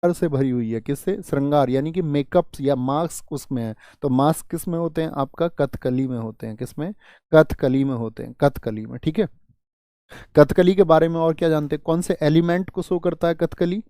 श्रृंगार से भरी हुई है। किससे? श्रृंगार, यानी कि मेकअप या मास्क उसमें है। तो मास्क किस में होते हैं? आपका कथकली में होते हैं। किस में? कथकली में होते हैं, कथकली में। ठीक है, कथकली के बारे में और क्या जानते हैं? कौन से एलिमेंट को शो करता है कथकली?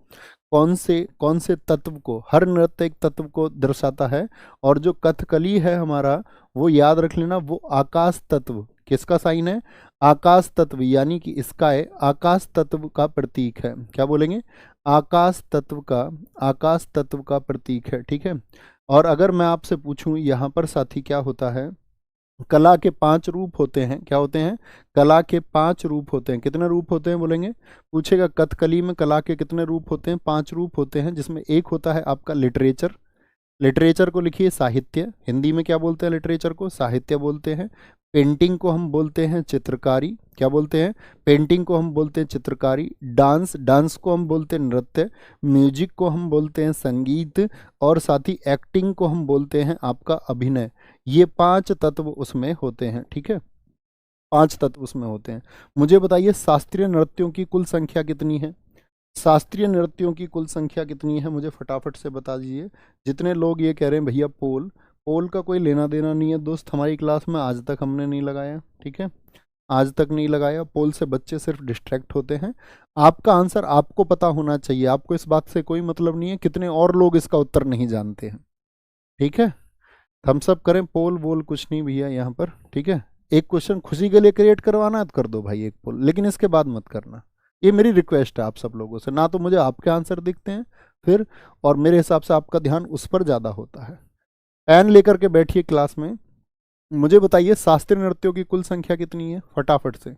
कौन से तत्व को? हर नृत्य एक तत्व को दर्शाता है। और जो कथकली है हमारा, वो याद रख लेना, वो आकाश तत्व, किसका साइन है? आकाश तत्व, यानी कि स्काई, आकाश तत्व का प्रतीक है। क्या बोलेंगे? आकाश तत्व का, आकाश तत्व का प्रतीक है। ठीक है, और अगर मैं आपसे पूछूं यहाँ पर साथी, क्या होता है? कला के 5 रूप होते हैं। क्या होते हैं? कला के 5 रूप होते हैं। कितने रूप होते हैं बोलेंगे? पूछेगा कथकली में कला के कितने रूप होते हैं? 5 रूप होते हैं, जिसमें एक होता है आपका लिटरेचर। लिटरेचर को लिखिए साहित्य, हिंदी में क्या बोलते हैं लिटरेचर को? साहित्य बोलते हैं। पेंटिंग को हम बोलते हैं चित्रकारी। क्या बोलते हैं? पेंटिंग को हम बोलते हैं चित्रकारी। डांस, डांस को हम बोलते हैं नृत्य। म्यूजिक को हम बोलते हैं संगीत। और साथ ही एक्टिंग को हम बोलते हैं आपका अभिनय। ये 5 तत्व उसमें होते हैं। ठीक है, 5 तत्व उसमें होते हैं। मुझे बताइए शास्त्रीय नृत्यों की कुल संख्या कितनी है? शास्त्रीय नृत्यों की कुल संख्या कितनी है? मुझे फटाफट से बता दीजिए। जितने लोग ये कह रहे हैं भैया पोल, पोल का कोई लेना देना नहीं है दोस्त, हमारी क्लास में आज तक हमने नहीं लगाया। ठीक है, आज तक नहीं लगाया। पोल से बच्चे सिर्फ डिस्ट्रैक्ट होते हैं। आपका आंसर आपको पता होना चाहिए, आपको इस बात से कोई मतलब नहीं है कितने और लोग इसका उत्तर नहीं जानते हैं। ठीक है, हम सब करें पोल वोल कुछ नहीं भैया यहाँ पर। ठीक है, एक क्वेश्चन खुशी के लिए क्रिएट करवाना है तो कर दो भाई एक पोल, लेकिन इसके बाद मत करना। ये मेरी रिक्वेस्ट है आप सब लोगों से, ना तो मुझे आपके आंसर दिखते हैं फिर, और मेरे हिसाब से आपका ध्यान उस पर ज़्यादा होता है। पेन लेकर के बैठिए क्लास में। मुझे बताइए शास्त्रीय नृत्यों की कुल संख्या कितनी है फटाफट से?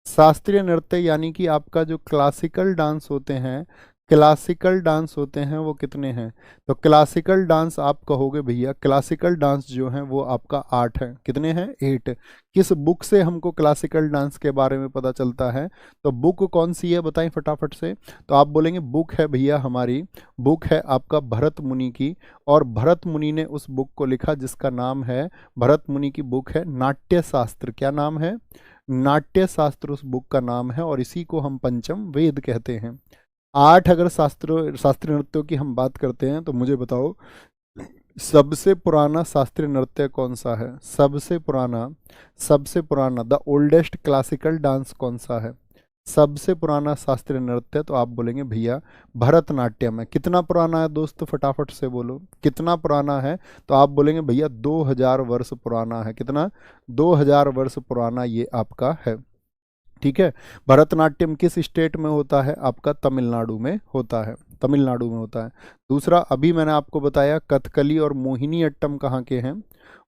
शास्त्रीय नृत्य यानी कि आपका जो क्लासिकल डांस होते हैं, क्लासिकल डांस होते हैं वो कितने हैं? तो क्लासिकल डांस आप कहोगे भैया, क्लासिकल डांस जो है वो आपका 8 है। कितने हैं? 8। किस बुक से हमको क्लासिकल डांस के बारे में पता चलता है? तो बुक कौन सी है बताएं फटाफट से। तो आप बोलेंगे बुक है भैया हमारी, बुक है आपका भरत मुनि की। और भरत मुनि ने उस बुक को लिखा जिसका नाम है, भरत मुनि की बुक है नाट्य शास्त्र। क्या नाम है? नाट्य शास्त्र उस बुक का नाम है, और इसी को हम पंचम वेद कहते हैं। 8 अगर शास्त्रीय नृत्यों की हम बात करते हैं तो मुझे बताओ सबसे पुराना शास्त्रीय नृत्य कौन सा है? सबसे पुराना द ओल्डेस्ट क्लासिकल डांस कौन सा है? सबसे पुराना शास्त्रीय नृत्य, तो आप बोलेंगे भैया भरतनाट्यम है। कितना पुराना है दोस्त फटाफट से बोलो, कितना पुराना है? तो आप बोलेंगे भैया 2000 वर्ष पुराना है। कितना? 2000 वर्ष पुराना ये आपका है। ठीक है, भरतनाट्यम किस स्टेट में होता है? आपका तमिलनाडु में होता है, तमिलनाडु में होता है। दूसरा, अभी मैंने आपको बताया कथकली और मोहिनी अट्टम कहाँ के हैं?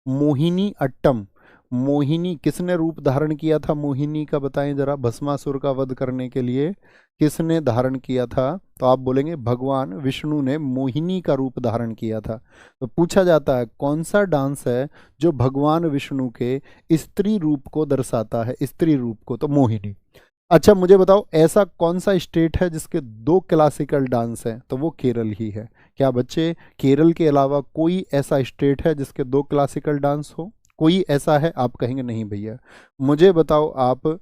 मोहिनी अट्टम, मोहिनी किसने रूप धारण किया था मोहिनी का? बताएं जरा, भस्मासुर का वध करने के लिए किसने धारण किया था? तो आप बोलेंगे भगवान विष्णु ने मोहिनी का रूप धारण किया था। तो पूछा जाता है कौन सा डांस है जो भगवान विष्णु के स्त्री रूप को दर्शाता है? स्त्री रूप को, तो मोहिनी। अच्छा मुझे बताओ ऐसा कौन सा स्टेट है जिसके 2 क्लासिकल डांस हैं? तो वो केरल ही है। क्या बच्चे, केरल के अलावा कोई ऐसा स्टेट है जिसके 2 क्लासिकल डांस हो? कोई ऐसा है? आप कहेंगे नहीं भैया। मुझे बताओ आप,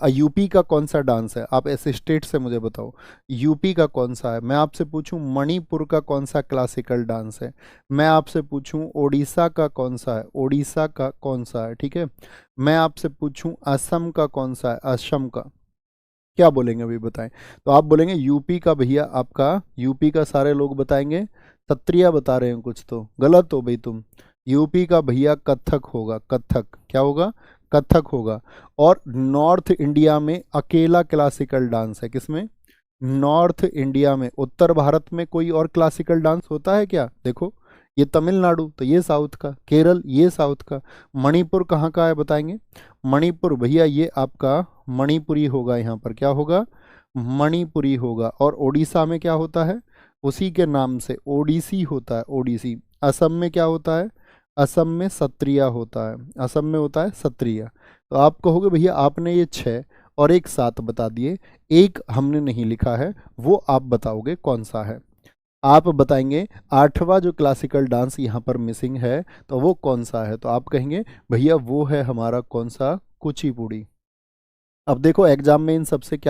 यूपी का कौन सा डांस है? आप ऐसे स्टेट से मुझे बताओ यूपी का कौन सा है। मैं आपसे पूछूं मणिपुर का कौन सा क्लासिकल डांस है। मैं आपसे पूछूं ओडिशा का कौन सा है, ओडिशा का कौन सा है। ठीक है, मैं आपसे पूछूं असम का कौन सा है, असम का। क्या बोलेंगे अभी बताएं। तो आप बोलेंगे यूपी का भैया, आपका यूपी का सारे लोग बताएंगे सत्रिया बता रहे हैं कुछ, तो गलत हो भाई तुम। यूपी का भैया कथक होगा, कथक। क्या होगा? कथक होगा। और नॉर्थ इंडिया में अकेला क्लासिकल डांस है, किसमें? नॉर्थ इंडिया में। उत्तर भारत में कोई और क्लासिकल डांस होता है क्या? देखो, ये तमिलनाडु तो ये साउथ का, केरल ये साउथ का। मणिपुर कहाँ का है बताएंगे? मणिपुर भैया ये आपका मणिपुरी होगा, यहाँ पर क्या होगा? मणिपुरी होगा। और उड़ीसा में क्या होता है? उसी के नाम से ओडिसी होता है, ओडिसी। असम में क्या होता है? असम में सत्रिया होता है, असम में होता है सत्रिया। तो आप कहोगे भैया आपने ये 6 और एक 7 बता दिए, एक हमने नहीं लिखा है, वो आप बताओगे कौन सा है? आप बताएंगे 8वां जो क्लासिकल डांस यहाँ पर मिसिंग है तो वो कौन सा है? तो आप कहेंगे भैया वो है हमारा कौन सा? कुचिपुड़ी। अब देखो एग्जाम में इन सबसे क्या